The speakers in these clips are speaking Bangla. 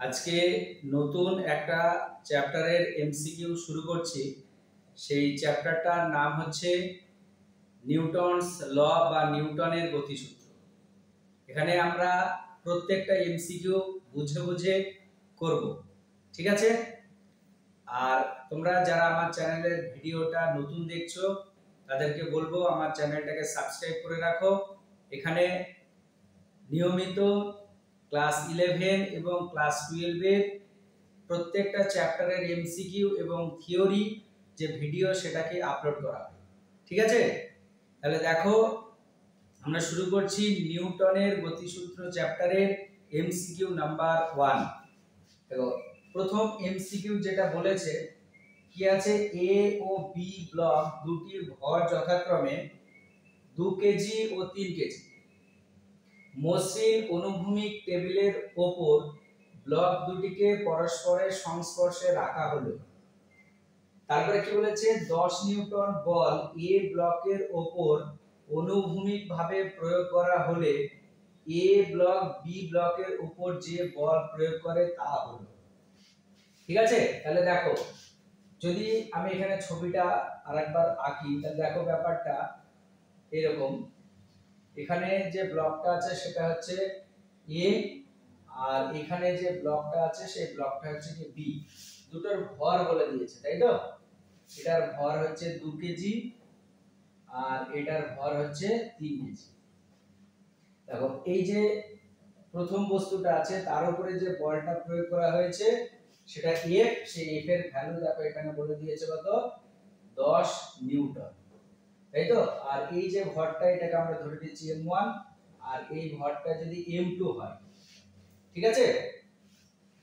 আজকে নতুন একটা চ্যাপ্টারের এমসিকিউ শুরু করছি। সেই চ্যাপ্টারটার নাম হচ্ছে নিউটনস ল বা নিউটনের গতিসূত্র। এখানে আমরা প্রত্যেকটা এমসিকিউ বুঝে বুঝে করব, ঠিক আছে? আর তোমরা যারা আমার চ্যানেলের ভিডিওটা নতুন দেখছো তাদেরকে বলবো আমার চ্যানেলটাকে সাবস্ক্রাইব করে রাখো। এখানে নিয়মিত ক্লাস 11 এবং ক্লাস 12 এর প্রত্যেকটা চ্যাপ্টারের এমসিকিউ এবং থিওরি যে ভিডিও সেটাকে আপলোড করা হবে, ঠিক আছে? তাহলে দেখো, আমরা শুরু করছি নিউটনের গতিসূত্র চ্যাপ্টারের এমসিকিউ নাম্বার 1। দেখো, প্রথম এমসিকিউ যেটা বলেছে কি আছে, এ ও বি ব্লক দুটির ভর যথাক্রমে 2 কেজি ও 3 কেজি। মসৃণ অনুভূমিক টেবিলের ওপর ব্লক দুটিকে পরস্পরের সংস্পর্শে রাখা হলো। তারপরে কি বলেছে, 10 নিউটন বল এ ব্লকের ওপর অনুভূমিক ভাবে প্রয়োগ করা হলে এ ব্লক বি ব্লকের উপর যে বল প্রয়োগ করে তা হলো। ঠিক আছে? তাহলে দেখো, যদি আমি এখানে ছবিটা আরেকবার আঁকি তাহলে দেখো ব্যাপারটা এরকম। এখানে যে ব্লকটা আছে সেটা হচ্ছে এ, আর এখানে যে ব্লকটা আছে সেই ব্লকটা হচ্ছে কি বি। দুটোর ভর বলে দিয়েছে, তাই তো? এটার ভর হচ্ছে 2 কেজি আর এটার ভর হচ্ছে 3 কেজি। দেখো, এই যে প্রথম বস্তুটা আছে তার উপরে যে বলটা প্রয়োগ করা হয়েছে সেটা এফ, সেই এফ এর ভ্যালু দেখো এখানে বলে দিয়েছে কত, 10 নিউটন, তাই তো? আর এই যে ভরটা এটাকে আমরা ধরে নিচ্ছি m1, আর এই ভরটা যদি m2 হয়, ঠিক আছে?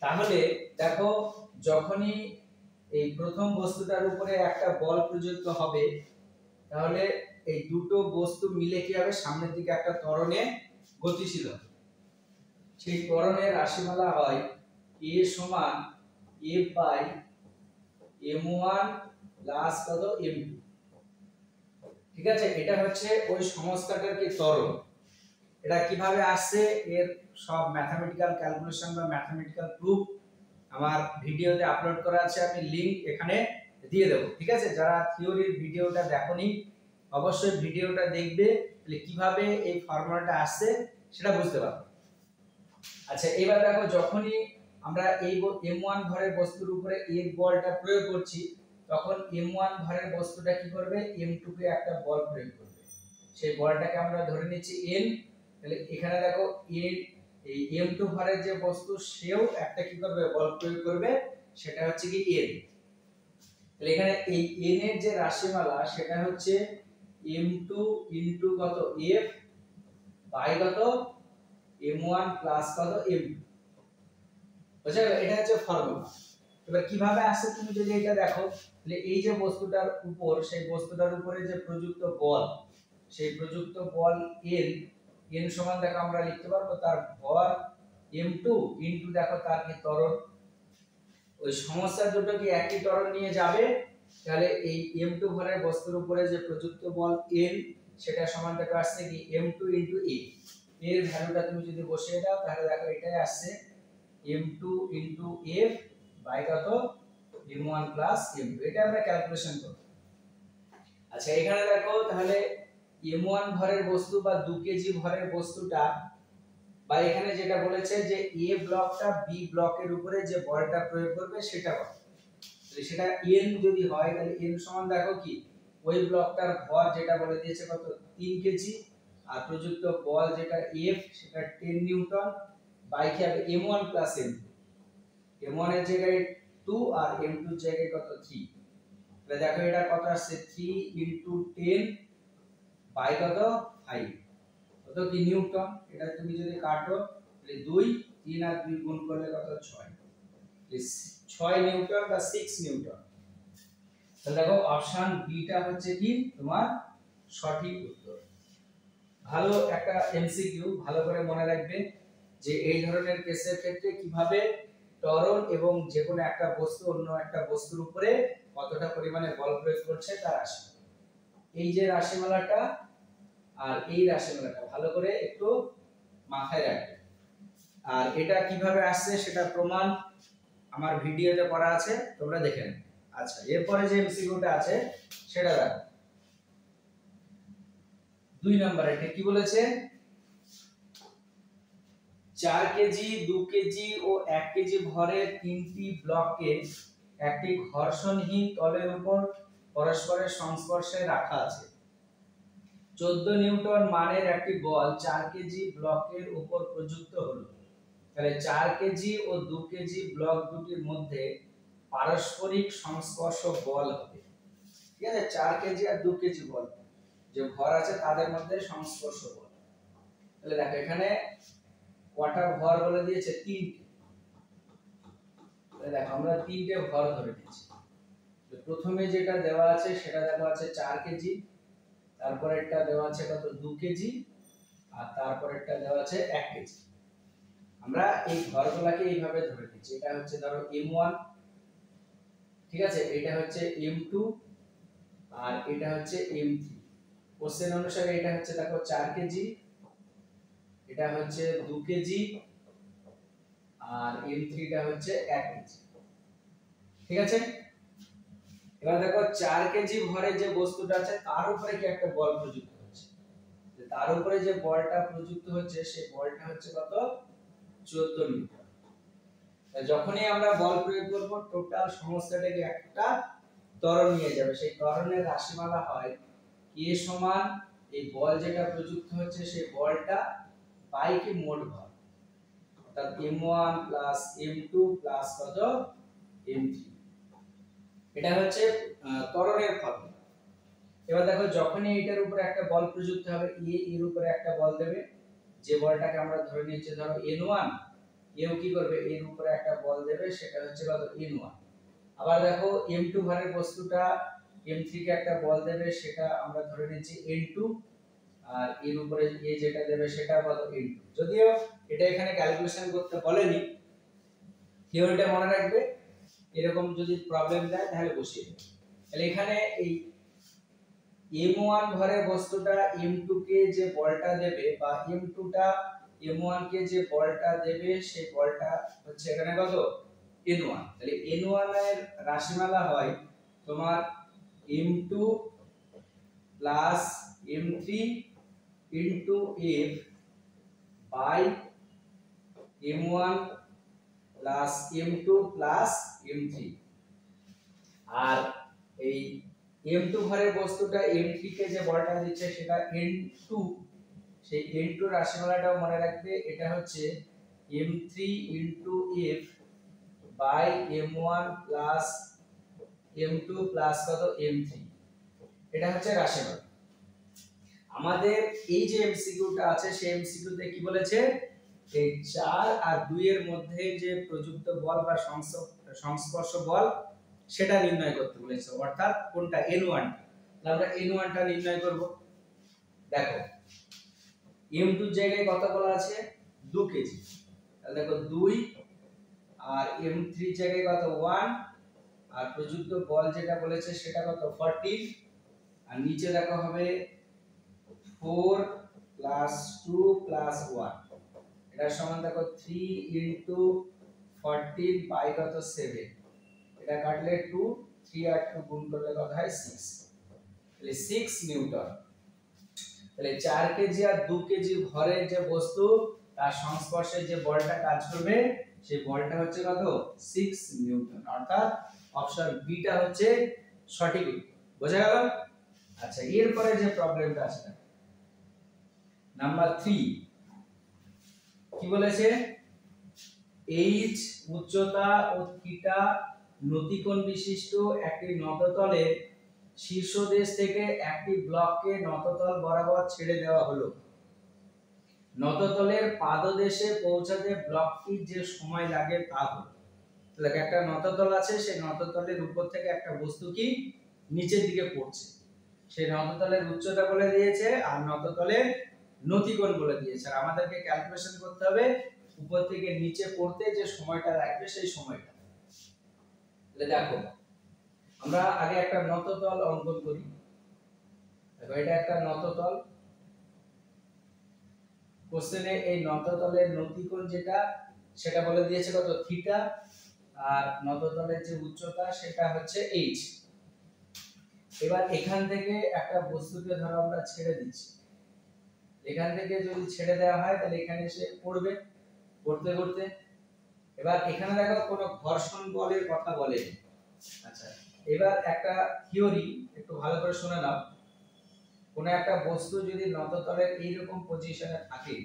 তাহলে দেখো, যখনই এই প্রথম বস্তুটার উপরে একটা বল প্রযুক্ত হবে তাহলে এই দুটো বস্তু মিলে কি হবে, সামনের দিকে একটা ত্বরণে গতিশীল হবে। সেই ত্বরণের রাশিমালা হয় a সমান f বাই m1 প্লাস কত m2, ঠিক আছে? এটা হচ্ছে ওই সংস্থাটার কি ত্বরণ। এটা কিভাবে আসছে এর সব ম্যাথমেটিক্যাল ক্যালকুলেশন বা ম্যাথমেটিক্যাল প্রুফ আমার ভিডিওতে আপলোড করা আছে, আমি লিংক এখানে দিয়ে দেব, ঠিক আছে? যারা থিওরির ভিডিওটা দেখোনি অবশ্যই ভিডিওটা দেখবে, তাহলে কিভাবে এই ফর্মুলাটা আসছে সেটা বুঝতে পারবে। আচ্ছা, এবার দেখো, যখনই আমরা এই m1 ভরের বস্তুর উপরে এক বলটা প্রয়োগ করছি তখন m1 ভরের বস্তুটা কি করবে, m2 কে একটা বল প্রয়োগ করবে। সেই বলটাকে আমরা ধরে নিচ্ছি n। তাহলে এখানে দেখো n, এই m2 ভরের যে বস্তু সেও একটা কি করবে, বল প্রয়োগ করবে, সেটা হচ্ছে কি n। তাহলে এখানে এই n এর যে রাশিমালা সেটা হচ্ছে m2 ইনটু কত f বাই কত m1 প্লাস কত m2, বুঝা গেল? এটা হচ্ছে ফর্মুলা। এবার কিভাবে আসছে তুমি যদি এটা দেখো, তাহলে এই যে বস্তুটার উপর, সেই বস্তুটার উপরে যে প্রযুক্ত বল, সেই প্রযুক্ত বল n সমান দেখো আমরা লিখতে পারবো তার ভর m2 ইনটু দেখো তার কি ত্বরণ। ওই সমস্যা দুটো কি একই ত্বরণ নিয়ে যাবে, তাহলে এই m2 ভরের বস্তুর উপরে যে প্রযুক্ত বল n সেটা সমান দেখো আসছে কি m2 ইনটু a। এর ভ্যালুটা তুমি যদি বসিয়ে দাও তাহলে দেখো এটাই আসছে m2 ইনটু f বাই কত m1 প্লাস m2। এটা আমরা ক্যালকুলেশন করব। আচ্ছা, এখানে দেখো তাহলে m1 ভরের বস্তু বা 2 কেজি ভরের বস্তুটা, বা এখানে যেটা বলেছে যে a ব্লকটা b ব্লকের উপরে যে বলটা প্রয়োগ করবে সেটা কত, তাহলে সেটা n যদি হয় তাহলে n সমান দেখো কি, ওই ব্লকটার ভর যেটা বলে দিয়েছে কত 3 কেজি, আর প্রযুক্ত বল যেটা f সেটা 10 নিউটন বাই কি হবে m1 প্লাস m2। m1 এর জায়গায় 2 আর m2 এর জায়গায় কত 3। তাহলে দেখো এটা কত আসছে 3 ইনটু 10 বাই কত 5, কত কি নিউটন। এটা তুমি যদি কাটো তাহলে 2, 3 আর 2 গুণ করলে কত 6, 6 নিউটন বা 6 নিউটন। তাহলে দেখো অপশন বিটা হচ্ছে কি তোমার সঠিক উত্তর। ভালো একটা এমসিকিউ, ভালো করে মনে রাখবে যে এই ধরনের কেসের ক্ষেত্রে কিভাবে ত্বরণ এবং যে কোনো একটা বস্তু অন্য একটা বস্তুর উপরে কতটা পরিমাণে বল প্রয়োগ করছে তার রাশি। এই যে রাশিমালাটা আর এই রাশিমালাটা ভালো করে একটু মাথায় রাখবে। আর এটা কিভাবে আসছে সেটা প্রমাণ আমার ভিডিওতে করা আছে, তোমরা দেখে নাও। আচ্ছা, এরপরে যে এমসিকিউটা আছে সেটা দেখো। 2 নম্বরে এটা কি বলেছে, 4 কেজি 2 কেজি ও 1 কেজি ভরের তিনটি ব্লককে একটি ঘর্ষণহীন তলের উপর পরস্পরের সংস্পর্শে রাখা আছে। 14 নিউটন মানের একটি বল 4 কেজি ব্লকের উপর প্রযুক্ত হলো। তাহলে 4 কেজি ও 2 কেজি ব্লক দুটির মধ্যে পারস্পরিক সংস্পর্শ বল হবে। ঠিক আছে, 4 কেজি আর 2 কেজি বল যে ভর আছে তাদের মধ্যে সংস্পর্শ বল। তাহলে দেখো এখানে কটা ভর বলে দিয়েছে, 3টে। তাহলে দেখো আমরা 3টে ভর ধরে নিয়েছি। তো প্রথমে যেটা দেওয়া আছে সেটা দেওয়া আছে 4 কেজি, তারপরেরটা দেওয়া আছে কত 2 কেজি, আর তারপরেরটা দেওয়া আছে 1 কেজি। আমরা এই ভরগুলোকে এইভাবে ধরে নিচ্ছি। এটা হচ্ছে ধরো m1, ঠিক আছে, এটা হচ্ছে m2, আর এটা হচ্ছে m3। কোশ্চেন অনুসারে এটা হচ্ছে দেখো 4 কেজি, এটা হচ্ছে 2 কেজি, আর m3 টা হচ্ছে 1 কেজি। ঠিক আছে, এবার দেখো 4 কেজি ভরের যে বস্তুটা আছে তার উপরে কি একটা বল প্রযুক্ত হচ্ছে। তার উপরে যে বলটা প্রযুক্ত হচ্ছে সেই বলটা হচ্ছে কত, 14 নিউটন। যখনই আমরা বল প্রয়োগ করব টোটাল সমস্যাটাকে একটা ত্বরণ নিয়ে যাবে। সেই ত্বরণের রাশিমালা হয় k সমান এই বল যেটা প্রযুক্ত হচ্ছে সেই বলটা বাই কি মোট ভর, অর্থাৎ m1 প্লাস m2 প্লাস কত m3। এটা হচ্ছে ত্বরণের ফর্মুলা। এবার দেখো যখনই এটার উপরে একটা বল প্রযুক্ত হবে, এর উপরে একটা বল দেবে, যে বলটাকে আমরা ধরে নিচ্ছি ধরো n1, এও কি করবে এর উপরে একটা বল দেবে, সেটা হচ্ছে কত n1। আবার দেখো m2 ভরের বস্তুটা m3 কে একটা বল দেবে, সেটা আমরা ধরে নিচ্ছি n2, আর এর উপরে এ যেটা দেবে সেটা কত n2। যদিও এটা এখানে ক্যালকুলেশন করতে বলেনি, কেউ এটা মনে রাখবে, এরকম যদি প্রবলেম দেয় তাহলে বসিয়ে দেবে। তাহলে এখানে এই m1 ভরের বস্তুটা m2 কে যে বলটা দেবে, বা m2 টা m1 কে যে বলটা দেবে সেই বলটা হচ্ছে এখানে কত n1। তাহলে n1 এর রাশিমালা হয় তোমার m2 plus m3 into f by m1 plus m2 plus m3। আর এই m2 ভরের বস্তুটা m3 কে যে বলটা দিচ্ছে সেটা n2, সেই n2 রাশিমালাটাও মনে রাখবে, এটা হচ্ছে m3 into f by m1 plus m2 plus কত m3। এটা হচ্ছে রাশিমালা। আমাদের এই যে এমসিকিউটা আছে সেই এমসিকিউতে কি বলেছে, এই 4 আর 2 এর মধ্যে যে প্রযুক্ত বল বা সংস্পর্শ বল সেটা নির্ণয় করতে বলেছে, অর্থাৎ কোনটা n1। আমরা n1 টা নির্ণয় করব। দেখো m2 এর জায়গায় কত বল আছে 2 কেজি, তাহলে দেখো 2, আর m3 এর জায়গায় কত 1, আর প্রযুক্ত বল যেটা বলেছে সেটা কত 14, আর নিচে দেখো হবে 4 প্লাস 2 প্লাস 1, এটা সমান দেখো 3 ইনটু 14 বাই কত 7, এটা কাটলে 2, 3 আর 2 গুণ করলে কত হয় 6, তাহলে 6 নিউটন। তাহলে 4 কেজি আর 2 কেজি ভরের যে বস্তু তার সংস্পর্শে যে বলটা কাজ করবে সেই বলটা হচ্ছে কত 6 নিউটন, অর্থাৎ অপশন বি টা হচ্ছে সঠিক উত্তর। বোঝা গেল? আচ্ছা, এরপরে যে প্রবলেমটা আছে নাম্বার 3, কি বলেছে, এইচ উচ্চতা ও থিটা নতিকোণ বিশিষ্ট একটি নততলের শীর্ষদেশ থেকে একটি ব্লককে নততল বরাবর ছেড়ে দেওয়া হলো। নততলের পাদদেশে পৌঁছাতে ব্লকটির যে সময় লাগে তা হলো। তাহলে একটা নততল আছে, সেই নততলের উপর থেকে একটা বস্তু কি নিচের দিকে পড়ছে, সেই নততলের উচ্চতা বলে দিয়েছে আর নততলের নতিকোণ বলে দিয়েছে, আর আমাদেরকে ক্যালকুলেশন করতে হবে উপর থেকে নিচে পড়তে যে সময়টা লাগবে সেই সময়টা। তাহলে দেখো আমরা আগে একটা নততল অঙ্কন করি। দেখো এটা একটা নততল, কোশ্চেনে এই নততলের নতিকোণ যেটা সেটা বলে দিয়েছে কত থিটা, আর নততলের যে উচ্চতা সেটা হচ্ছে h। এবার এখান থেকে একটা বস্তুকে ধরো আমরা ছেড়ে দিচ্ছি, এখান থেকে যদি ছেড়ে দেওয়া হয় তাহলে এখানে এসে পড়বে পড়তে পড়তে। এবার এখানে দেখো কোনো ঘর্ষণ বলের কথা বলে। আচ্ছা, এবার একটা থিওরি একটু ভালো করে শুনে নাও। কোন একটা বস্তু যদি নততলের এইরকম পজিশনে থাকে,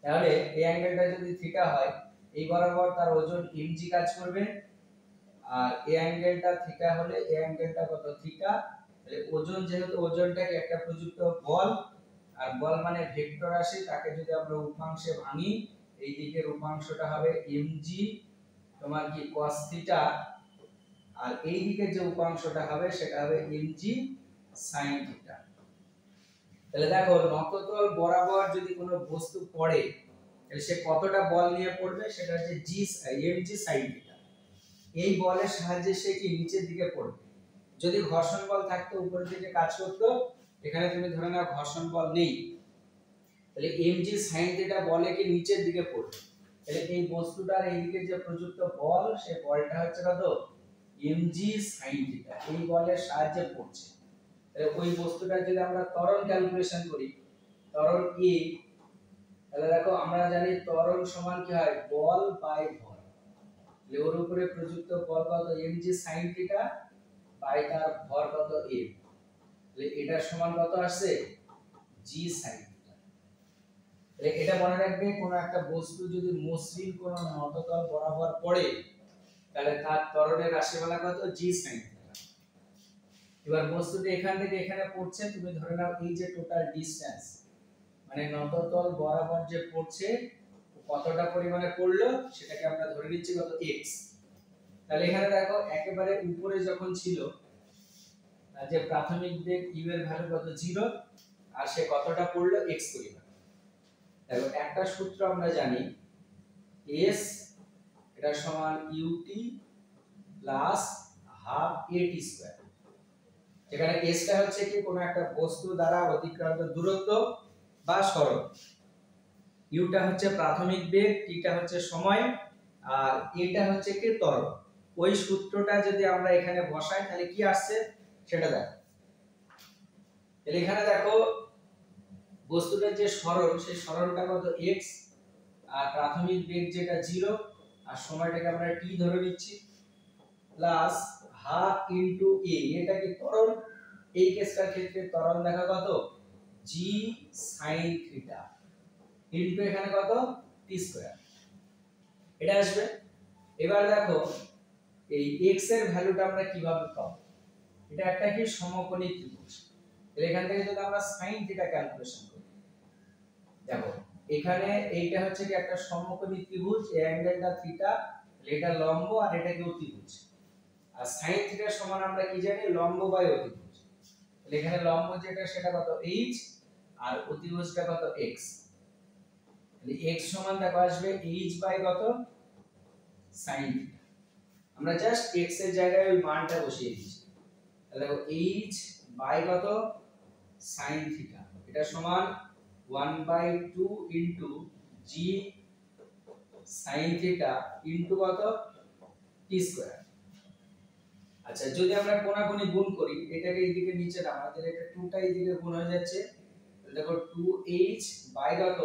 তাহলে এই অ্যাঙ্গেলটা যদি থিটা হয়, এই বরাবর তার ওজন mg কাজ করবে, আর এই অ্যাঙ্গেলটা থিটা হলে এই অ্যাঙ্গেলটা কত থিটা। তাহলে ওজন, যেহেতু ওজনটাকে একটা প্রযুক্ত বল, আর বল মানে ভেক্টর রাশি, তাকে যদি আমরা উপাংশে ভাঙি, এই দিকের উপাংশটা হবে mg তোমার কি cos থিটা, আর এই দিকের যে উপাংশটা হবে সেটা হবে mg sin থিটা। তাহলে দেখো নততল বরাবর যদি কোনো বস্তু পড়ে তাহলে সে কতটা বল নিয়ে পড়বে, সেটা হচ্ছে mg sin থিটা। এই বলের সাহায্যে সে কি নিচের দিকে পড়বে। যদি ঘর্ষণ বল থাকতো উপরের দিকে কাজ করতো, এখানে তুমি ধরে নাও ঘর্ষণ বল নেই, তাহলে mg sin থিটা বলে কি নিচের দিকে পড়বে। তাহলে এই বস্তুটার এইদিকে যে প্রযুক্ত বল, সেই বলটা হচ্ছে কত mg sin থিটা, এই বলের সাহায্যে পড়ছে। তাহলে ওই বস্তুটার যদি আমরা ত্বরণ ক্যালকুলেশন করি, ত্বরণ E, তাহলে দেখো আমরা জানি ত্বরণ সমান কি হয় বল বাই ভর। ওর উপরে প্রযুক্ত বল কত mg sin থিটা বাই তার ভর কত m, তাহলে এটা সমান কত আসছে g sin থিটা। তাহলে এটা মনে রাখবে, কোন একটা বস্তু যদি মসৃণ কোন নততল বরাবর পড়ে তাহলে তার ত্বরণের রাশিমালা কত g sin থিটা। এবার বস্তুটি এখান থেকে এখানে পড়ছে, তুমি ধরে নাও এই যে টোটাল ডিসটেন্স, মানে নততল বরাবর যে পড়ছে কতটা পরিমাণে পড়লো সেটাকে আমরা ধরে নিচ্ছি কত x। তাহলে এখানে দেখো একেবারে উপরে যখন ছিল, যে প্রাথমিক বেগ u এর ভ্যালু কত 0, আর সে কতটা পড়লো x পরিমাণ। দেখো একটা সূত্র আমরা জানি, s এটা সমান ut plus half at square, যেখানে s টা হচ্ছে কি কোন একটা বস্তু দ্বারা অতিক্রান্ত দূরত্ব বা সরণ, u টা হচ্ছে প্রাথমিক বেগ, t টা হচ্ছে সময়, আর a টা হচ্ছে কি ত্বরণ। ওই সূত্রটা যদি আমরা এখানে বসাই তাহলে কি আসছে সেটা দেখো। তাহলে এখানে দেখো বস্তুটার যে সরণ, সেই সরণটা কত x, আর প্রাথমিক বেগ যেটা 0, আর সময়টাকে আমরা t ধরে নিচ্ছি, প্লাস হাফ ইনটু a, এটা কি ত্বরণ। এই কেসটার ক্ষেত্রে ত্বরণ দেখা কত g sin থিটা ইনটু এখানে কত t স্কয়ার, এটা আসবে। এবার দেখো এই x এর ভ্যালুটা আমরা কিভাবে পাবো, এটা একটা কি সমকোণী ত্রিভুজ। তাহলে এখান থেকে যদি আমরা sin থিটা ক্যালকুলেশন করি, দেখো এখানে এইটা হচ্ছে কি একটা সমকোণী ত্রিভুজ, এই অ্যাঙ্গেলটা থিটা, এটা লম্ব আর এটা কি অতিভুজ, আর sin থিটা সমান আমরা কি জানি লম্ব বাই অতিভুজ। তাহলে এখানে লম্ব যেটা সেটা কত h, আর অতিভুজটা কত x। তাহলে x সমান দেখো আসবে h বাই কত sin থিটা। আমরা জাস্ট x এর জায়গায় ওই মানটা বসিয়ে দিয়েছি। তাহলে দেখো h বাই কত sin থিটা, এটা সমান 1/2 into g sin theta into কত t স্কয়ার। আচ্ছা, যদি আমরা কোণাকুণি গুণ করি, এটাকে এইদিকে নিচে নামাই, তাহলে এটা 2 টা এইদিকে গুণ হয়ে যাচ্ছে। তাহলে দেখো 2h বাই কত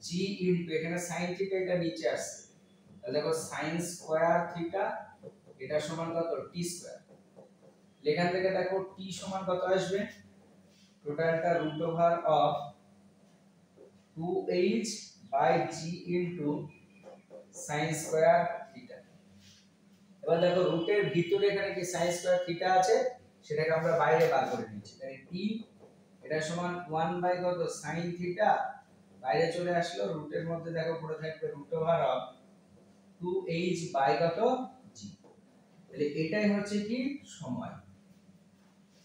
g ইনটু এখানে sin থিটা, এটা নিচে আসছে, তাহলে দেখো sin স্কয়ার থিটা, এটা সমান কত t স্কয়ার। এখান থেকে দেখো t সমান কত আসবে, টোটালটা root over of 2h by g into sin square theta. এবার দেখো রুটের ভিতরে এখানে কি sin স্কয়ার থিটা আছে, সেটাকে আমরা বাইরে বার করে নিচ্ছি। তাই t এটা সমান 1 বাই কত sin থিটা, বাইরে চলে আসলো, রুটের মধ্যে দেখো পড়ে থাকবে root over of 2h by কত g। তাহলে এটাই হচ্ছে কি সময়।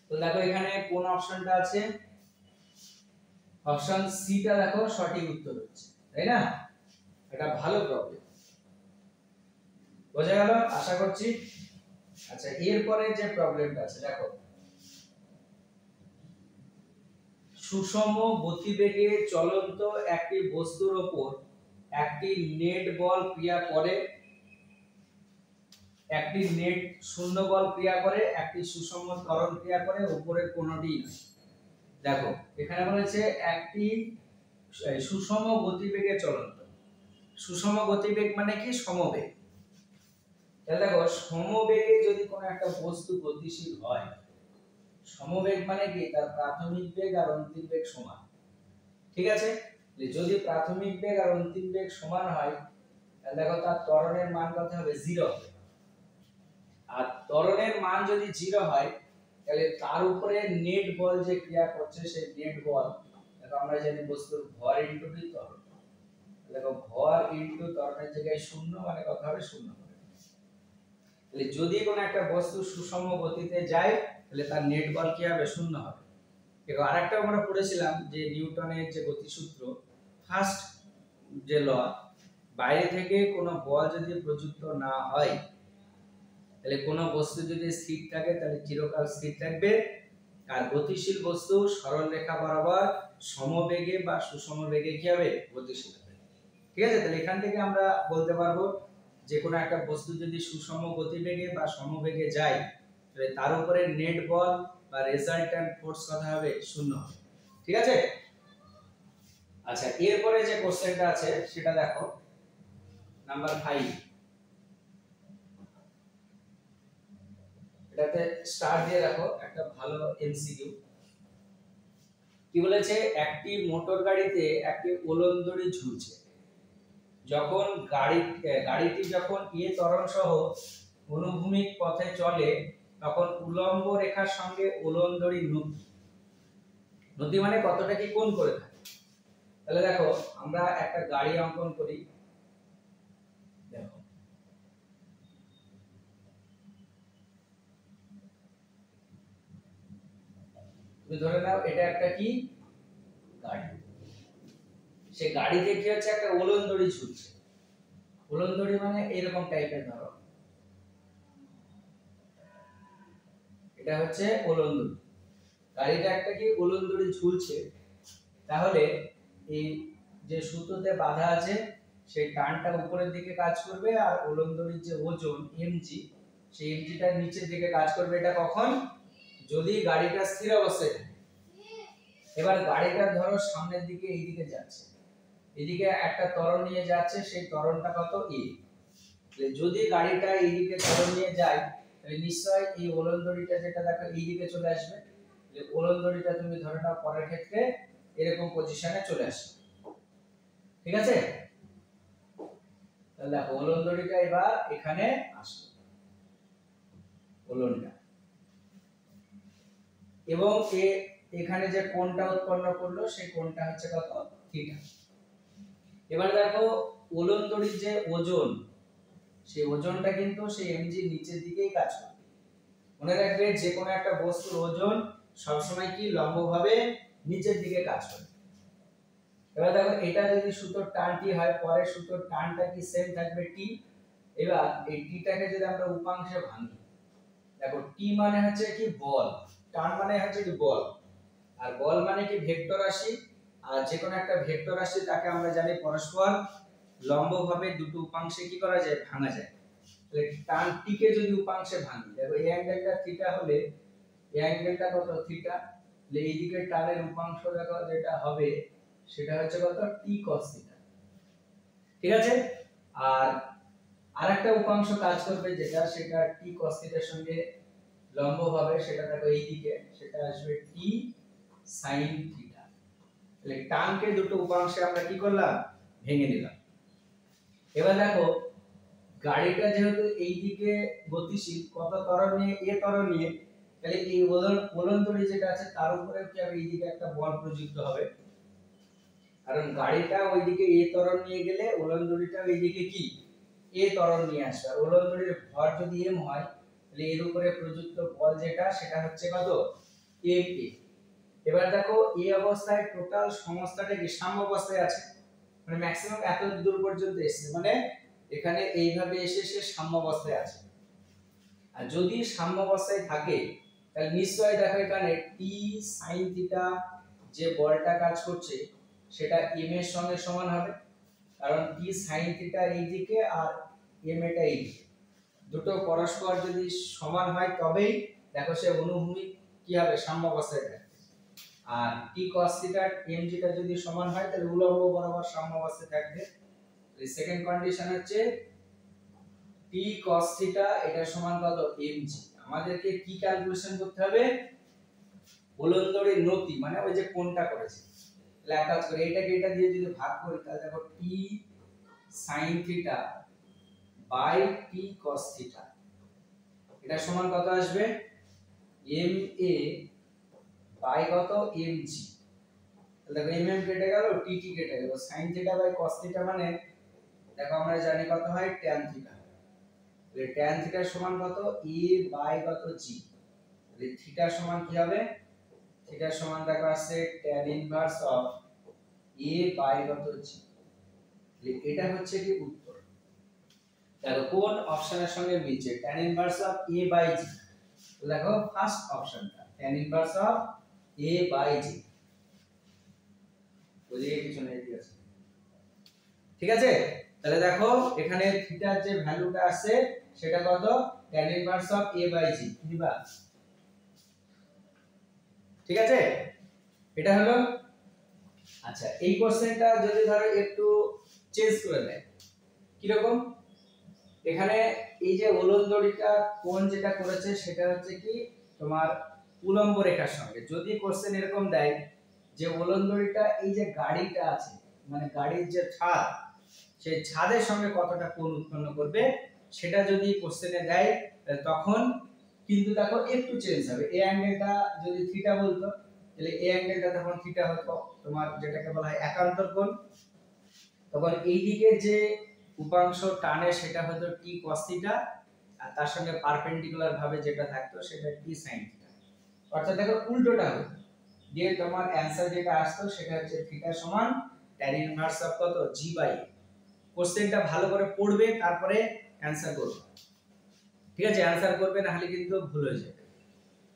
তো দেখো এখানে কোন অপশনটা আছে, অপশন সি টা দেখো সঠিক উত্তর হচ্ছে, তাই না? এটা ভালো প্রবলেম, বোঝা গেল আশা করছি। আচ্ছা, এরপরে যে প্রবলেমটা আছে দেখো, সুষম গতিবেগে চলন্ত একটি বস্তুর উপর একটি নেট বল ক্রিয়া করে, একটি নেট শূন্য বল ক্রিয়া করে, একটি সুষম ত্বরণ ক্রিয়া করে, উপরের কোনটি নয়। দেখো এখানে বলেছে একটি সুষম গতিবেগে চলন্ত। সুষম গতিবেগ মানে কি? সমবেগ। তাহলে দেখো সমবেগে যদি কোনো একটা বস্তু গতিশীল হয়, সমবেগ মানে কি? তার প্রাথমিক বেগ আর অন্তিম বেগ সমান। ঠিক আছে, যদি প্রাথমিক বেগ আর অন্তিম বেগ সমান হয় তাহলে দেখো তার ত্বরণের মান কত হবে? 0 হবে। আর ত্বরণের মান যদি 0 হয় তাহলে তার উপরে নেট বল যে ক্রিয়া করছে সেই নেট বল, দেখো আমরা জানি বস্তুর ভর ইনটু টি ত্বরণ। দেখো ভর ইনটু ত্বরণের জায়গায় 0 মানে কত হবে? 0 হবে। তাহলে যদি কোনো একটা বস্তু সুষম গতিতে যায় তাহলে তার নেট বল কি হবে? 0 হবে। দেখো আরেকটা আমরা পড়েছিলাম যে নিউটনের যে গতিসূত্র, ফার্স্ট যে ল, বাইরে থেকে কোনো বল যদি প্রযুক্ত না হয় তাহলে কোনো বস্তু যদি স্থির থাকে তাহলে চিরকাল স্থির থাকবে, আর গতিশীল বস্তু সরল রেখা বরাবর সমবেগে বা সুষম বেগে কি হবে? গতিশীল হবে। ঠিক আছে, তাহলে এখান থেকে আমরা বলতে পারবো যে কোনো একটা বস্তু যদি সুষম গতিবেগে বা সমবেগে যায় তাহলে তার উপরে নেট বল বা রেজাল্ট্যান্ট ফোর্স কত হবে? 0 হবে। ঠিক আছে, আচ্ছা এরপরে যে কোশ্চেনটা আছে সেটা দেখো নাম্বার 5। এটাতে স্টার দিয়ে রাখো, একটা ভালো এমসিকিউ। কি বলেছে? একটি মোটর গাড়িতে একটি উলম্বদড়ি ঝুলছে। যখন গাড়িটি যখন ত্বরণ সহ অনুভূমিক পথে চলে তখন উলম্ব রেখার সঙ্গে উলম্বদড়ি নতি মানে কতটা কি কোণ করে থাকে। তাহলে দেখো আমরা একটা গাড়ি অঙ্কন করি। দেখো তুমি ধরে নাও এটা একটা কি গাড়ি, সে গাড়িতে কি হচ্ছে? একটা উলম্বদড়ি ঝুলছে। উলম্বদড়ি মানে এরকম টাইপের, ধরো এটা হচ্ছে উলম্বদড়ি, গাড়িটা একটা কি উলম্বদড়ি ঝুলছে। তাহলে এই যে সুতোতে বাঁধা আছে সেই টানটা উপরের দিকে কাজ করবে, আর উলম্বদড়ির যে ওজন mg সেই mgটা নিচের দিকে কাজ করবে। এটা কখন? যদি গাড়িটা স্থির অবস্থায় থাকে। এবার গাড়িটা ধরো সামনের দিকে এইদিকে যাচ্ছে, এদিকে একটা ত্বরণ নিয়ে যাচ্ছে, সেই ত্বরণটা কত? a। যদি গাড়িটা এইদিকে ত্বরণ নিয়ে যায় তাহলে নিশ্চয়ই এই উলম্বদড়িটা যেটা দেখো এইদিকে চলে আসবে। যে উলম্বদড়িটা তুমি ধরে নাও পরের ক্ষেত্রে এরকম পজিশনে চলে আসবে। ঠিক আছে, তাহলে দেখো উলম্বদড়িটা এবার এখানে আসবে, উলনটা, এবং এখানে যে কোণটা উৎপন্ন করলো সেই কোণটা হচ্ছে কত? থিটা। এবার দেখো উলম্বদড়ির যে ওজন, সেই ওজনটা কিন্তু সেই mg নিচের দিকেই কাজ করবে। মনে রাখবে যে কোনো একটা বস্তুর ওজন সবসময় কি লম্বভাবে নিচের দিকে কাজ করে। এবার দেখো এটা যদি সুতোর টানটি হয়, পরে সুতোর টানটা কি সেম থাকবে টি। এবার এই টিটাকে যদি আমরা উপাংশে ভাঙি, দেখো টি মানে হচ্ছে কি বল, টান মানে হচ্ছে কি বল, আর বল মানে কি ভেক্টর রাশি। আর যে কোনো একটা ভেক্টর রাশি তাকে আমরা জানি পরস্পর লম্বভাবে দুটো উপাংশে কি করা যায়? ভাঙা যায়। তাহলে টান টিকে যদি উপাংশে ভাঙি, দেখো এই অ্যাঙ্গেলটা থিটা হলে এই অ্যাঙ্গেলটা কত? থিটা। তাহলে এই দিকে টানের উপাংশ দেখো যেটা হবে সেটা হচ্ছে কত? টি cos থিটা। ঠিক আছে, আর আরেকটা উপাংশ কাজ করবে যেটা, সেটা টি cos থিটার সঙ্গে লম্বভাবে, সেটা দেখো এই দিকে, সেটা আসবে টি sin থিটা। তাহলে টানকে দুটো উপাংশে আমরা কি করলাম? ভেঙে নিলাম। এবার দেখো গাড়িটা যেহেতু এই দিকে গতিশীল, কত ত্বরণ নিয়ে? a ত্বরণ নিয়ে, তাহলে এই উলম্বদড়ি যেটা আছে তার উপরে কি হবে? এই দিকে একটা বল প্রযুক্ত হবে, কারণ গাড়িটা ওইদিকে a ত্বরণ নিয়ে গেলে উলম্বদড়িটা এইদিকে কি a ত্বরণ নিয়ে আসবে। আর উলম্বদড়ির ভর যদি m হয় তাহলে এর উপরে প্রযুক্ত বল যেটা সেটা হচ্ছে কত? ma। এবার দেখো এই অবস্থায় টোটাল সমস্যাটা কি সাম্য অবস্থায় আছে, মানে ম্যাক্সিমাম এত দূর পর্যন্ত এসেছে, মানে এখানে এইভাবে এসে সে সাম্য অবস্থায় আছে। আর যদি সাম্য অবস্থায় থাকে তাহলে নিশ্চয়ই দেখো এখানে t sin থিটা যে বলটা কাজ করছে সেটা m এর সঙ্গে সমান হবে, কারণ t sin থিটা এই দিকে আর m এটা এই দিকে, দুটো পরস্পর যদি সমান হয় তবেই দেখো সে অনুভূমিক কি হবে, সাম্যাবস্থায় থাকবে। আর t cos থিটা m যেটা যদি সমান হয় তাহলে উলম্ব বরাবর সাম্যাবস্থায় থাকবে। এই সেকেন্ড কন্ডিশন হচ্ছে t cos থিটা এটা সমান কত, mg। আমাদেরকে কি ক্যালকুলেশন করতে হবে, উলম্বরের নতি মানে ওই যে কোণটা করেছে, তাহলে এক কাজ করে এটাকে এটা দিয়ে যদি ভাগ করি তাহলে দেখো t sin theta by t cos theta এটা সমান কত আসবে, ma বাই কত, mg। তাহলে দেখো mm কেটে গেল, tt কেটে গেল, sin theta by cos theta মানে দেখো আমরা জানি কত হয়, tan থিটা। তাহলে tan থিটা সমান কত, a বাই কত, g। তাহলে থিটা সমান কি হবে, থিটা সমান দেখো আছে tan inverse of a by কত, g। তাহলে এটা হচ্ছে কি উত্তর। দেখো কোন অপশনের সঙ্গে মিলছে, tan inverse of a by g। দেখো ফার্স্ট অপশনটা tan inverse of a by g, বুঝিয়ে কিছু নেই, ঠিক আছে। ঠিক আছে, তাহলে দেখো এখানে থিটার যে ভ্যালুটা আছে সেটা কত, tan inverse of a by g দিবা। ঠিক আছে, এটা হলো। আচ্ছা এই কোশ্চেনটা যদি ধরো একটু চেঞ্জ করে দেয়, কি রকম, এখানে এই যে উলম্বরিটা কোণ যেটা করেছে সেটা হচ্ছে কি তোমার উলম্ব রেখার সঙ্গে। যদি কোশ্চেন এরকম দেয় যে উলম্বরিটা এই যে গাড়িটা আছে মানে গাড়ির যে ছাদ, সেই ছাদের সঙ্গে কতটা কোণ উৎপন্ন করবে সেটা যদি কোশ্চেনে দেয় তখন কিন্তু দেখো একটু চেঞ্জ হবে। এই অ্যাঙ্গেলটা যদি থিটা বলতো তাহলে এই অ্যাঙ্গেলটা তখন থিটা হতো তোমার যেটাকে বলা হয় একান্তর কোণ। তখন এই দিকে যে উপাংশ টানে সেটা হতো t cos থিটা, আর তার সঙ্গে পারপেন্ডিকুলার ভাবে যেটা থাকতো সেটা t sin থিটা। অর্থাৎ দেখো উল্টোটা হতো, দিয়ে তোমার অ্যানসার যেটা আসতো সেটা হচ্ছে থিটা সমান tan ইনভার্স অফ কত, g বাই। কোশ্চেনটা ভালো করে পড়বে তারপরে অ্যানসার করবে, ঠিক আছে। অ্যানসার করবে না হলে কিন্তু ভুল হয়ে যাবে,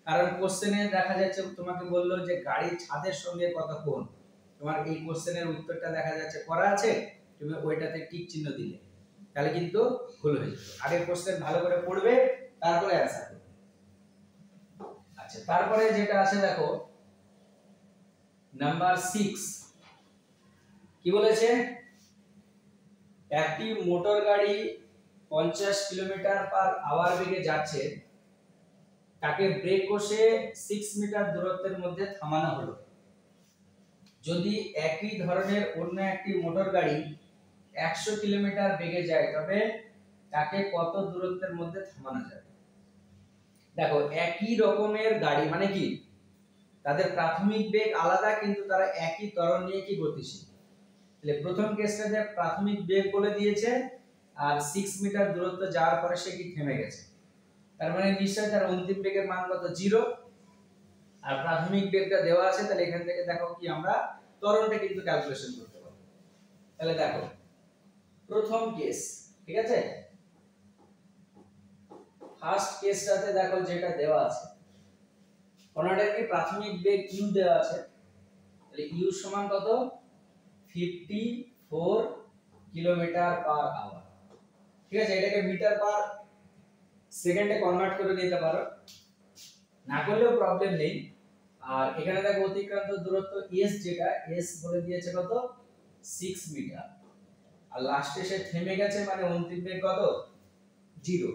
কারণ কোশ্চেনে দেখা যাচ্ছে তোমাকে বললো যে গাড়ির ছাদের সঙ্গে কত কোণ, তোমার এই কোশ্চেনের উত্তরটা দেখা যাচ্ছে করা আছে, তুমি ওইটাতে টিক চিহ্ন দিলে তাহলে কিন্তু ভুল হয়ে যাবে। আগে কোশ্চেন ভালো করে পড়বে তারপরে অ্যানসার করবে। আচ্ছা তারপরে যেটা আছে দেখো নাম্বার 6, কি বলেছে, একটি মোটর গাড়ি 50 কিলোমিটার পার আওয়ার বেগে যাচ্ছে, তাকে ব্রেক কষে 6 মিটার দূরত্বের মধ্যে থামানো হলো। যদি একই ধরনের অন্য একটি মোটর গাড়ি 100 কিলোমিটার বেগে যায় তবে তাকে কত দূরত্বের মধ্যে থামানো যাবে। দেখো একই রকমের গাড়ি মানে কি তাদের প্রাথমিক বেগ আলাদা কিন্তু তারা একই ত্বরণ নিয়ে কি গতিশীল। তাহলে প্রথম কেসটা যে প্রাথমিক বেগ বলে দিয়েছে আর 6 মিটার দূরত্ব যাওয়ার পরে সে কি থেমে গেছে, তার মানে নিশ্চয়ই তার অন্তিম বেগের মান কত, 0। আর প্রাথমিক বেগটা দেওয়া আছে, তাহলে এখান থেকে দেখো কি আমরা ত্বরণটা কিন্তু ক্যালকুলেশন করতে পারবো। তাহলে দেখো প্রথম কেস, ঠিক আছে, ফার্স্ট কেসটাতে দেখো যেটা দেওয়া আছে ওনাটার কি প্রাথমিক বেগ u দেওয়া আছে, তাহলে u সমান কত, 54 কিলোমিটার পার আওয়ার। ঠিক আছে, এটাকে মিটার পার সেকেন্ডে কনভার্ট করে নিতে পারো, না করলেও প্রবলেম নেই। আর এখানে দেখো অতিক্রান্ত দূরত্ব s, যেটা s বলে দিয়েছে কত, 6 মিটার। আর লাস্টে সে থেমে গেছে মানে অন্তিম বেগ কত, 0।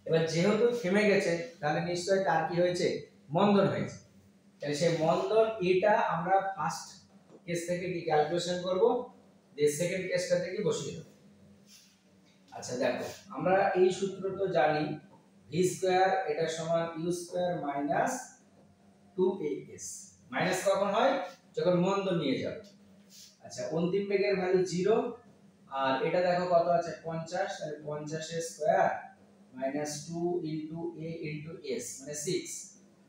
এবার যেহেতু থেমে গেছে তাহলে নিশ্চয়ই তার কি হয়েছে, মন্দন হয়েছে। তাহলে সেই মন্দন এটা আমরা ফার্স্ট কেস থেকে কি ক্যালকুলেশন করব, যে সেকেন্ড কেসটা থেকে বসিয়ে দেব। আচ্ছা দেখো আমরা এই সূত্র তো জানি, v স্কয়ার এটা সমান u square minus 2as। Minus কখন হয়, যখন মন্দন নিয়ে যাবে। আচ্ছা অন্তিম বেগের ভ্যালু 0, আর এটা দেখো কত আছে 50, তাহলে 50 এর square minus 2 into a into s মানে 6।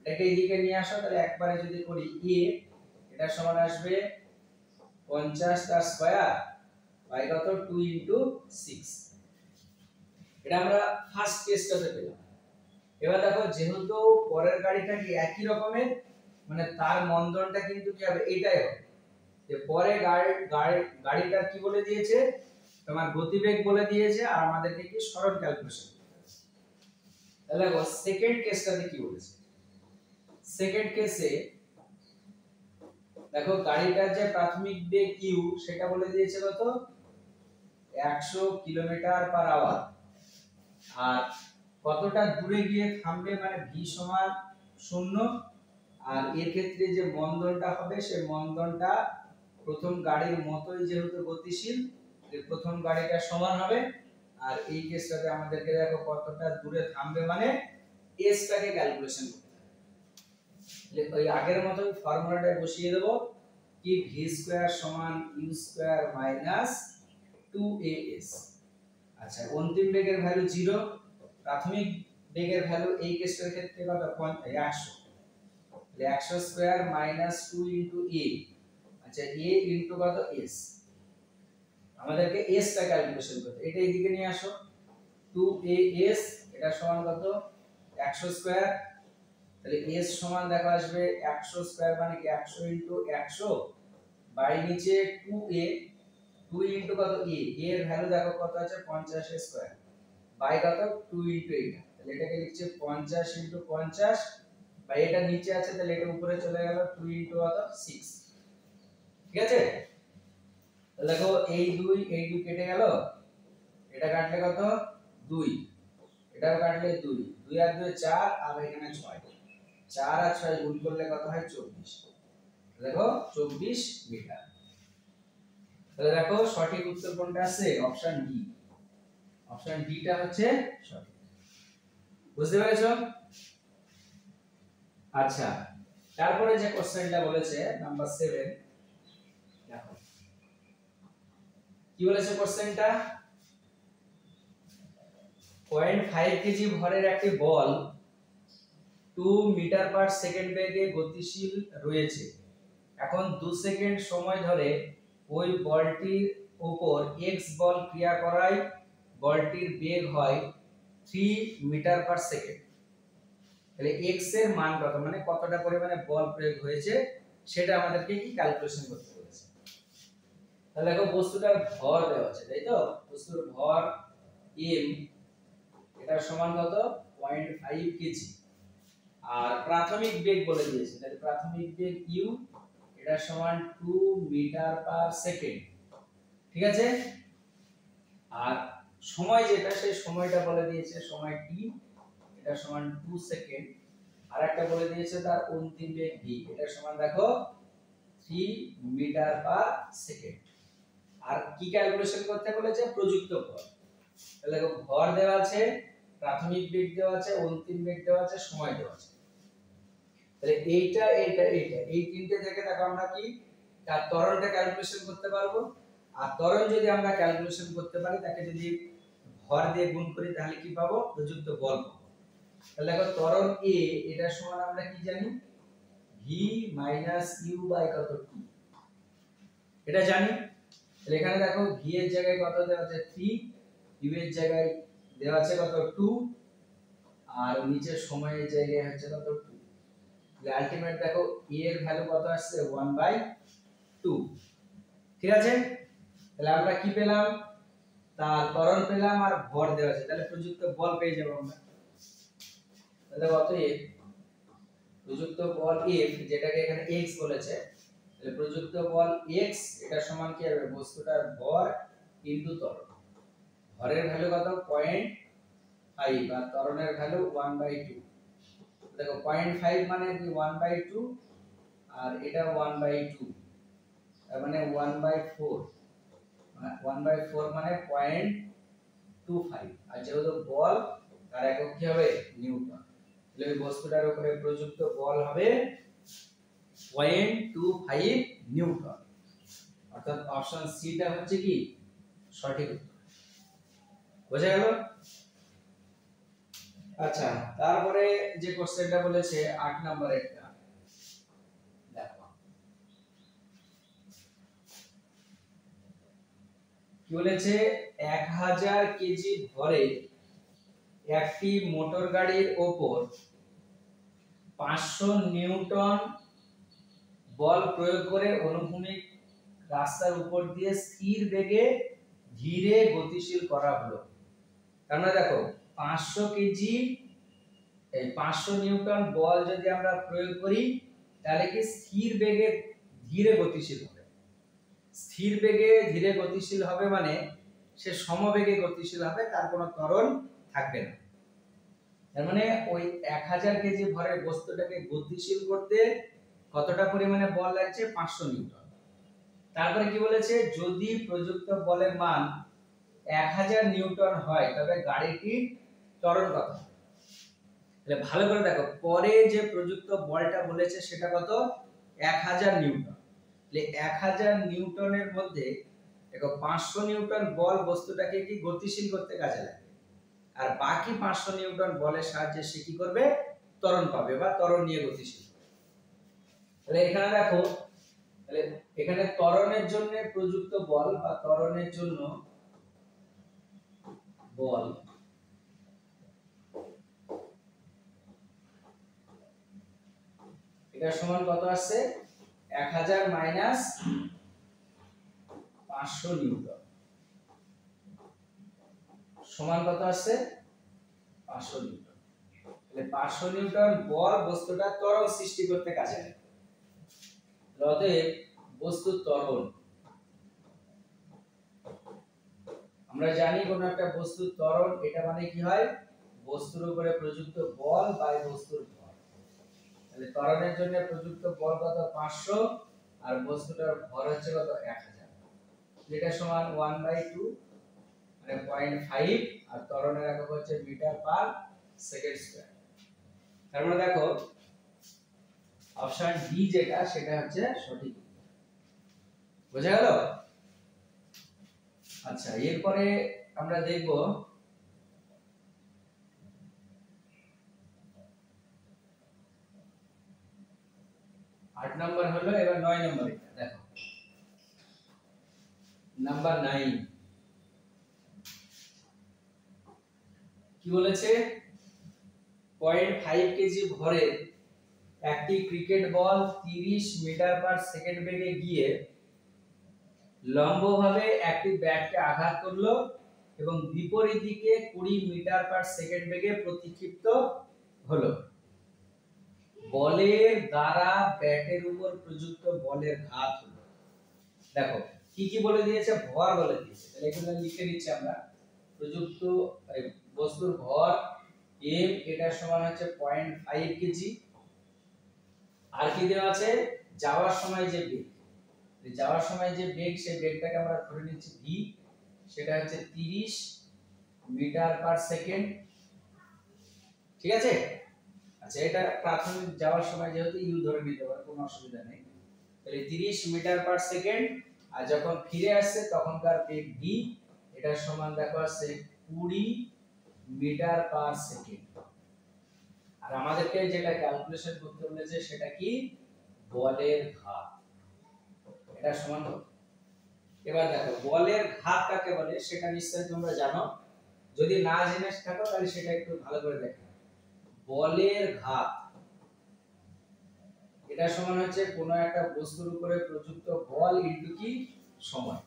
এটাকে এদিকে নিয়ে আসো, তাহলে একবারে যদি করি a এটা সমান আসবে 50 তার স্কয়ার বাই কত, 2 ইনটু 6। এটা আমরা ফার্স্ট কেসটাতে পেলাম। এবার দেখো যেহেতু পরের গাড়িটা কি একই রকমের, মানে তার মন্দনটা কিন্তু কি হবে, এটাই হবে। যে পরে গাড়িটা কি বলে দিয়েছে, তোমার গতিবেগ বলে দিয়েছে, আর আমাদেরকে কি সরণ ক্যালকুলেশন করতে হবে। তাহলে দেখো সেকেন্ড কেসটাতে কি বলেছে। সেকেন্ড কেসে দেখো গাড়িটার যে প্রাথমিক বেগ ইউ সেটা বলে দিয়েছে কত, 100 কিলোমিটার পার আওয়ার। আর কতটা দূরে গিয়ে থামবে মানে v সমান 0। আর এর ক্ষেত্রে যে মন্দনটা হবে সেই মন্দনটা প্রথম গাড়ির মতোই যেহেতু গতিশীল, যে প্রথম গাড়িটা সমান হবে। আর এই কেসটাতে আমাদেরকে দেখো কতটা দূরে থামবে মানে s টাকে ক্যালকুলেশন করতে হবে। ওই আগের মতোই ফর্মুলাটা বসিয়ে দেব কি v স্কয়ার সমান u স্কয়ার মাইনাস 2as। আচ্ছা অন্তিম বেগের ভ্যালু 0, প্রাথমিক বেগের ভ্যালু এই কেসটার ক্ষেত্রে কত 100, তাহলে 100 স্কয়ার মাইনাস 2 ইনটু a। আচ্ছা a ইনটু কত s, আমাদেরকে s টা ক্যালকুলেশন করতে, এটা এদিকে নিয়ে আসো। 2as এটা সমান কত 100 স্কয়ার, তাহলে s সমান দেখো আসবে 100 স্কয়ার মানে কি 100 ইনটু 100 বাই নিচে 2a, 2 ইনটু কত a, এর ভ্যালু দেখো কত আছে 50 স্কয়ার বাই কত 2 ইনটু এটা, তাহলে এটাকে লিখছে 50 ইনটু 50 বাই এটা নিচে আছে তাহলে এটা উপরে চলে গেল 2 ইনটু কত 6। ঠিক আছে, তাহলে দেখো এই 2 কেটে গেল, এটা কাটলে কত 2, এটাও কাটলে 2, 2 আর 2 4, আর এখানে 6, 4 আর 6 গুণ করলে কত হয় 24। দেখো 24 মিটার। তাহলে দেখো সঠিক উত্তর কোনটা আছে, অপশন ডি। অপশন ডি টা হচ্ছে সঠিক। বুঝতে পেরেছো? আচ্ছা তারপরে যে কোশ্চেনটা বলেছে নাম্বার 7, দেখো কি বলেছে কোশ্চেনটা। 0.5 কেজি ভরের একটি বল 2 মিটার পার সেকেন্ড বেগে গতিশীল রয়েছে। এখন 2 সেকেন্ড সময় ধরে ওই বলটির উপর x বল ক্রিয়া করায় বলটির বেগ হয় 3 মিটার পার সেকেন্ড। তাহলে x এর মান কত, মানে কতটা পরিমাণে বল প্রয়োগ হয়েছে সেটা আমাদেরকে কি ক্যালকুলেশন করতে বলেছে। তাহলে দেখো বস্তুটার ভর দেওয়া আছে, তাই তো, বস্তুর ভর m এটা সমান কত 0.5 কেজি, আর প্রাথমিক বেগ বলে দিয়েছে, তাহলে প্রাথমিক বেগ u এটা সমান 2 মিটার পার সেকেন্ড। ঠিক আছে, আর সময় যেটা সেই সময়টা বলে দিয়েছে সময় t এটা সমান 2 সেকেন্ড, আর একটা বলে দিয়েছে তার অন্তিম বেগ v এটা সমান দেখো 3 মিটার পার সেকেন্ড। আর কি ক্যালকুলেশন করতে বলেছে, প্রযুক্ত ভর। তাহলে দেখো ভর দেওয়া আছে, প্রাথমিক বেগ দেওয়া আছে, অন্তিম বেগ দেওয়া আছে, সময় দেওয়া আছে। তাহলে এইটা এই তিনটে থেকে দেখো আমরা কি তার ত্বরণটা ক্যালকুলেশন করতে পারবো। আর ত্বরণ যদি আমরা ক্যালকুলেশন করতে পারি তাকে যদি ভর দিয়ে গুণ করি তাহলে কি পাবো, প্রযুক্ত বল পাবো। তাহলে দেখো ত্বরণ a এটা সমান আমরা কি জানি v u বাই কত t, এটা জানি। তাহলে এখানে দেখো v এর জায়গায় কত দেওয়া আছে 3, u এর জায়গায় দেওয়া আছে কত 2, আর নিচে সময়ের জায়গায় হচ্ছে কত 2। তাহলে আলটিমেট দেখো a এর ভ্যালু কত আসছে 1/2। ঠিক আছে, তাহলে আমরা কি পেলাম, তার ত্বরণ পেলাম আর ভর দেওয়া আছে, তাহলে প্রযুক্ত বল পেয়ে যাব আমরা। তাহলে অতএব প্রযুক্ত বল F যেটাকে এখানে x বলেছে, তাহলে প্রযুক্ত বল x এটা সমান কি হবে, বস্তুটার ভর ইনটু ত্বরণ। ভরের ভ্যালু কত 0.5 আর ত্বরণের ভ্যালু 1/2। দেখো 0.5 মানে কি 1/2 আর এটা 1/2, তার মানে 1/4, 1/4 মানে 0.25। আর যেহেতু বল তার একক কি হবে নিউটন, তাহলে ওই বস্তুটার উপরে প্রযুক্ত বল হবে 0.25 নিউটন। অর্থাৎ অপশন সি টা হচ্ছে কি সঠিক উত্তর। বোঝা গেল? আচ্ছা তারপরে যে কোশ্চেনটা বলেছে 8 নম্বরেরটা, দেখো কি বলেছে, 1000 কেজি ভরে একটি মোটর গাড়ির উপর 500 নিউটন বল প্রয়োগ করে অনুভূমিক রাস্তার উপর দিয়ে স্থির বেগে ধীরে গতিশীল করা হলো। তার মানে দেখো 500 কেজি এই 500 নিউটন বল যদি আমরা প্রয়োগ করি তাহলে কি স্থির বেগে ধীরে গতিশীল হবে। স্থির বেগে ধীরে গতিশীল হবে মানে সে সমবেগে গতিশীল হবে, তার কোনো ত্বরণ থাকবে না। তার মানে ওই 1000 কেজি ভরের বস্তুটাকে গতিশীল করতে কতটা পরিমাণে বল লাগছে? 500 নিউটন। তারপরে কি বলেছে? যদি প্রযুক্ত বলের মান 1000 নিউটন হয় তবে গাড়িটির ত্বরণ কত? তাহলে ভালো করে দেখো, পরে যে প্রযুক্ত বলটা বলেছে সেটা কত? 1000 নিউটন। তাহলে 1000 নিউটনের মধ্যে দেখো 500 নিউটন বল বস্তুটাকে কি গতিশীল করতে কাজে লাগে, আর বাকি 500 নিউটন বলের সাহায্যে সে কি করবে? ত্বরণ পাবে বা ত্বরণ নিয়ে গতিশীল হবে। তাহলে এখানে দেখো, তাহলে এখানে ত্বরণের জন্য প্রযুক্ত বল বা ত্বরণের জন্য বল এটা সমান কত আসছে? 1000 মাইনাস 500 নিউটন সমান কত আসছে? 500 নিউটন। তাহলে 500 নিউটন বল বস্তুটা ত্বরণ সৃষ্টি করতে কাজে লাগে। অতএব বস্তুর ত্বরণ, আমরা জানি কোন একটা বস্তুর ত্বরণ এটা মানে কি হয়? বস্তুর উপরে প্রযুক্ত বল বাই বস্তুর ভর। তাহলে ত্বরণের জন্য প্রযুক্ত বল কত? 500, আর বস্তুটার ভর হচ্ছে কত? 1000, যেটা সমান 1/2 মানে 0.5, আর ত্বরণের একক হচ্ছে মিটার পার সেকেন্ড স্কয়ার। তার মানে দেখো অপশন ডি যেটা সেটা হচ্ছে সঠিক। বোঝা গেল? আচ্ছা, এরপরে আমরা দেখব 8 নাম্বার হলো, এবার 9 নাম্বার। এটা দেখো নাম্বার 9 কি বলেছে? 0.5 কেজি ভরের একটি cricket ball 30 metre per second বেগে গিয়ে লম্বভাবে একটি ব্যাটকে আঘাত করলো এবং বিপরীত দিকে 20 মিটার পার সেকেন্ড বেগে প্রতিক্ষিপ্ত হলো। বলের দ্বারা ব্যাটের উপর প্রযুক্ত বলের ঘাত হলো। দেখো কি কি বলে দিয়েছে? ভর বলে দিয়েছে। তাহলে এখানে লিখে নিচ্ছি আমরা, প্রযুক্ত বস্তুর ভর m এটা সমান হচ্ছে 0.5 কেজি। আর কি দেওয়া আছে? যাওয়ার সময় যে বেগ, যাওয়ার সময় যে বেগ সেই বেগটাকে আমরা ধরে নিচ্ছি v, সেটা হচ্ছে 30 মিটার পার সেকেন্ড। ঠিক আছে? আচ্ছা, এটা প্রাথমিক যাওয়ার সময় যেহেতু u ধরে নিতে পারে, কোনো অসুবিধা নেই। তাহলে 30 মিটার পার সেকেন্ড, আর যখন ফিরে আসছে তখনকার বেগ v, এটা সমান দেখো আছে 20 মিটার পার সেকেন্ড। আর আমাদেরকে যেটা ক্যালকুলেশন করতে বলেছে সেটা কি? বলের ঘাত। এটা সমান কত? এবার দেখো বলের ঘাত কাকে বলে সেটা নিশ্চয়ই তোমরা জানো, যদি না জেনে থাকো তাহলে সেটা একটু ভালো করে দেখো। বলের ঘাত এটা সমান হচ্ছে কোন একটা বস্তুর উপরে প্রযুক্ত বল ইনটু কি? সময়।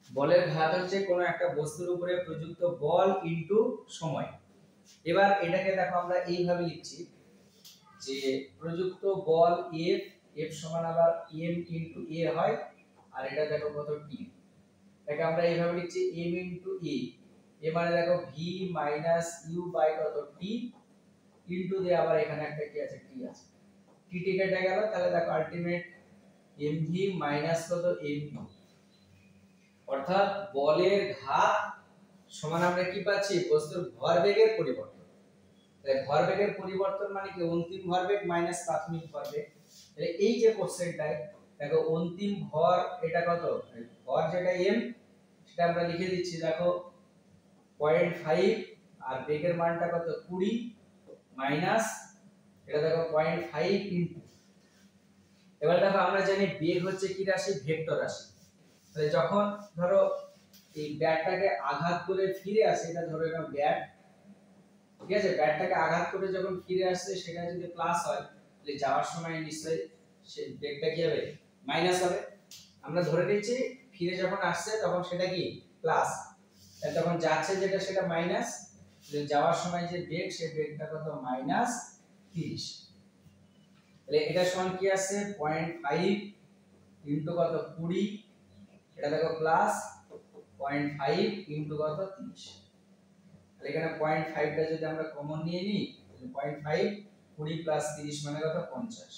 বলের ঘাত হচ্ছে কোন একটা বস্তুর উপরে প্রযুক্ত বল ইনটু সময়। এবার এটাকে দেখো আমরা এইভাবে লিখছি যে প্রযুক্ত বল F, F সমান আবার m ইনটু a হয়, আর এটা দেখো কত t। এটাকে আমরা এইভাবে লিখছি m ইনটু a, a মানে দেখো v মাইনাস u বাই কত t ইনটু দিয়ে আবার এখানে একটা কি আছে? t আছে। t কেটে গেল, তাহলে দেখো আলটিমেট mv মাইনাস কত? mv। অর্থাৎ বলের ঘাত সমান আমরা কি পাচ্ছি? বস্তুর ভরবেগের পরিবর্তন। তাহলে ভরবেগের পরিবর্তন মানে কি? অন্তিম ভরবেগ মাইনাস প্রাথমিক ভরবেগ। তাহলে এই যে কোশ্চেনটায় দেখো অন্তিম ভর এটা কত? ভর যেটা m সেটা আমরা লিখে দিচ্ছি দেখো 0.5, আর বেগের মানটা কত? 20 মাইনাস এটা দেখো 0.5 ইনটু। এবার দেখো আমরা জানি বেগ হচ্ছে কি রাশি? ভেক্টর রাশি। তাহলে যখন ধরো এই ব্যাটটাকে আঘাত করে ফিরে আসে, এটা ধরে নাও ব্যাট, ঠিক আছে? ব্যাটটাকে আঘাত করে যখন ফিরে আসছে সেটা যদি প্লাস হয় তাহলে যাওয়ার সময় নিশ্চয়ই সেই বেগটা কি হবে মাইনাস হবে। আমরা ধরে নিয়েছি ফিরে যখন আসছে তখন সেটা কি প্লাস, তাহলে তখন যাচ্ছে যেটা সেটা মাইনাস, যাওয়ার সময় যে বেগ সেই বেগটা কত মাইনাস 30। তাহলে এটা সমান কি আসছে 0.5 ইনটু কত 20, এটা দেখো প্লাস 0.5 ইনটু কত 30। তাহলে এখানে 0.5 টা যদি আমরা কমন নিয়ে নিই তাহলে 0.5 20 প্লাস 30 মানে কত 50।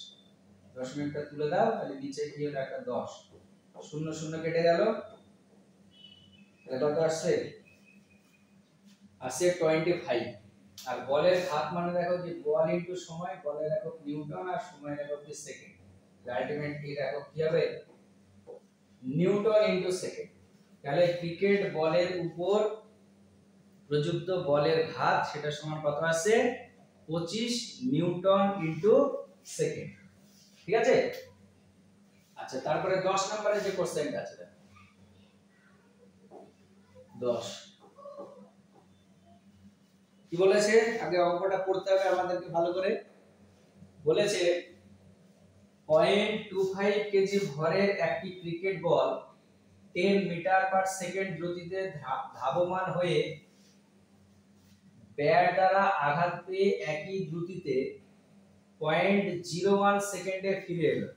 দশমিকটা তুলে দাও তাহলে নিচে কি হলো একটা 10, শূন্য শূন্য কেটে গেল, তাহলে কত আসছে 25। আর বলের ঘাত মানে দেখো যে বল ইনটু সময়, বলের একক নিউটন আর সময়ের একক কি সেকেন্ড, আলটিমেটলি এর একক কি হবে নিউটন ইনটু সেকেন্ড। তাহলে ক্রিকেট বলের উপর প্রযুক্ত বলের ঘাত সেটা সমান কত আসছে 25 নিউটন ইনটু সেকেন্ড। ঠিক আছে। আচ্ছা তারপরে 10 নম্বরে যে কোশ্চেনটা আছে 10 কি বলেছে, আগে অঙ্কটা পড়তে হবে আমাদেরকে ভালো করে। বলেছে 0.25 কেজি ভরের একটি cricket ball 10 metre per second গতিতে ধাবমান হয়ে ব্যাট দ্বারা আঘাত পেয়ে একই দ্রুতিতে 0.01 সেকেন্ডে ফিরে এলো।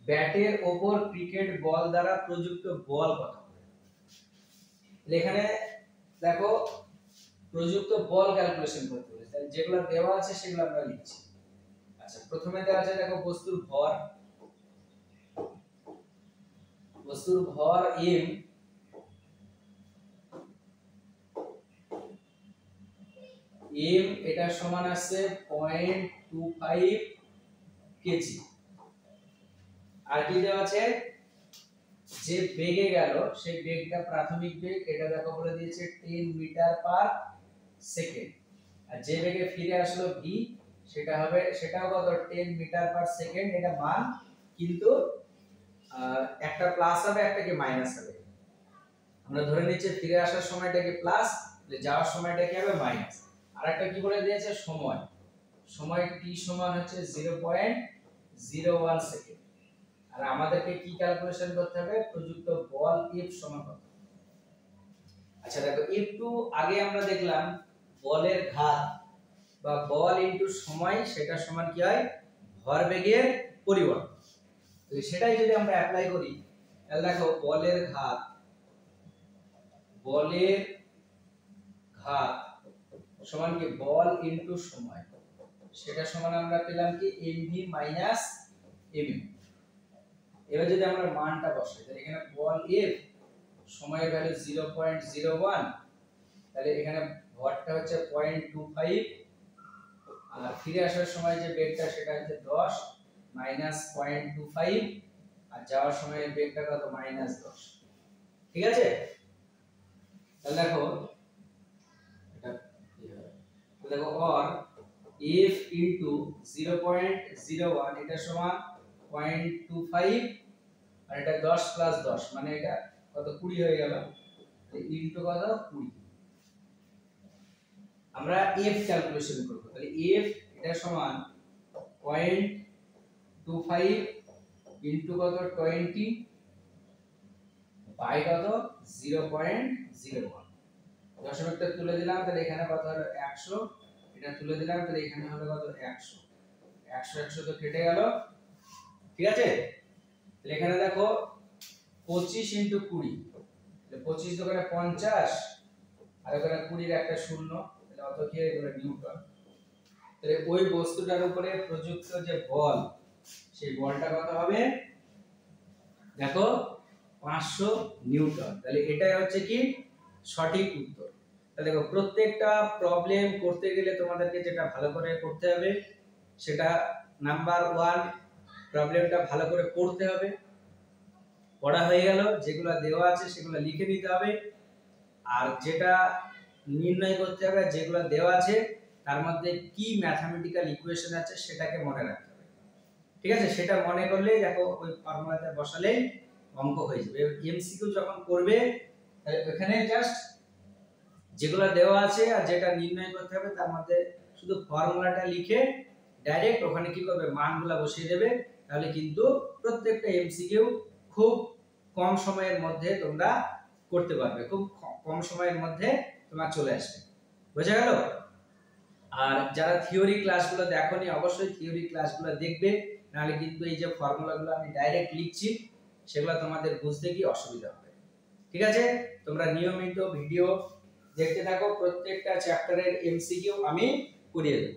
ব্যাটের ওপর ক্রিকেট বল দ্বারা প্রযুক্ত বল কত হবে। এখানে দেখো প্রযুক্ত বল ক্যালকুলেশন করতে হবে, তাহলে যেগুলো দেওয়া আছে সেগুলো আমরা লিখছি। আচ্ছা প্রথমে দেওয়া আছে দেখো বস্তুর ভর m, এটা সমান আছে 0.25 কেজি। আর কি দেওয়া আছে যে বেগে গেল সেই বেগটা প্রাথমিক বেগ, এটা দেখো বলে দিয়েছে 10 মিটার পার সেকেন্ড, আর যে বেগে ফিরে আসলো v সেটা হবে সেটাও কত 10 মিটার পার সেকেন্ড, এটা মান কিন্তু একটা প্লাস হবে একটা কি মাইনাস হবে। আমরা ধরে নিচ্ছি ফিরে আসার সময়টাকে প্লাস, যাওয়ার সময়টা কি হবে মাইনাস। আর একটা কি বলে দিয়েছে সময় t সমান হচ্ছে 0.01 সেকেন্ড। আর আমাদেরকে কি ক্যালকুলেশন করতে হবে প্রযুক্ত বল F সমান কত। আচ্ছা দেখো F2 আগে আমরা দেখলাম বলের ঘাত বা বল ইনটু সময় সেটা সমান কি হয় ভরবেগের পরিবর্তন। তো সেটাই যদি আমরা অ্যাপ্লাই করি তাহলে দেখো বলের ঘাত সমান কি বল ইনটু সময়, সেটা সমান আমরা পেলাম কি mv মাইনাস mm। এবার যদি আমরা মানটা বসাই তাহলে এখানে বল F সময়ের ভ্যালু 0.01, তাহলে এখানে ভরটা হচ্ছে 0.25, আর ফিরে আসার সময় যে বেগটা সেটা হচ্ছে 10 মাইনাস 0.25, আর যাওয়ার সময় বেগটা কত মাইনাস 10। ঠিক আছে। তাহলে দেখো এটা কি হয়, দেখো or f into 0.01 এটা সমান 0.25, আর এটা 10 প্লাস 10 মানে এটা কত 20 হয়ে গেল, ইনটু কত 20। আমরা f ক্যালকুলেশন করব, তাহলে f এটা সমান 0.25 ইনটু কত 20 বাই কত 0.01। দশমিকটা তুলে দিলাম তাহলে এখানে কত হলো 100, এটা তুলে দিলাম তাহলে এখানে হলো কত 100 100 তো কেটে গেল। ঠিক আছে। তাহলে এখানে দেখো 25 ইনটু 20, তাহলে 25 তো করে 50, আর এখানে 20 এর একটা শূন্য, তাহলে অত কি এগুলো নিউটন। তাহলে ওই বস্তুটার উপরে প্রযুক্ত যে বল সেই বলটা কত হবে দেখো 500 নিউটন। তাহলে এটাই হচ্ছে কি সঠিক উত্তর। তাহলে দেখো প্রত্যেকটা প্রবলেম করতে গেলে তোমাদেরকে যেটা ভালো করে করতে হবে সেটা নাম্বার 1 প্রবলেমটা ভালো করে পড়তে হবে, পড়া হয়ে গেল যেগুলো দেওয়া আছে সেগুলো লিখে নিতে হবে, আর যেটা নির্ণয় করতে হবে যেগুলো দেওয়া আছে তার মধ্যে কি ম্যাথমেটিক্যাল ইকুয়েশন আছে সেটাকে মনে রাখতে হবে। ঠিক আছে, সেটা মনে করলে দেখো ওই ফর্মুলাতে বসালে অঙ্ক হয়ে যাবে। এমসিকিউ যখন করবে তাহলে ওখানে জাস্ট যেগুলো দেওয়া আছে আর যেটা নির্ণয় করতে হবে তার মধ্যে শুধু ফর্মুলাটা লিখে ডাইরেক্ট ওখানে কি করবে, মানগুলা বসিয়ে দেবে, তাহলে কিন্তু প্রত্যেকটা এমসিকিউ খুব কম সময়ের মধ্যে তোমরা করতে পারবে, খুব কম সময়ের মধ্যে তোমার চলে আসবে। বোঝা গেল? আর যারা থিওরি ক্লাসগুলো দেখোনি অবশ্যই থিওরি ক্লাসগুলো দেখবে, নাহলে কিন্তু এই যে ফর্মুলাগুলো আমি ডাইরেক্ট লিখছি সেগুলো তোমাদের বুঝতে কি অসুবিধা হবে। ঠিক আছে, তোমরা নিয়মিত ভিডিও দেখতে থাকো, প্রত্যেকটা চ্যাপ্টারের এমসিকিউ আমি করিয়ে দেব।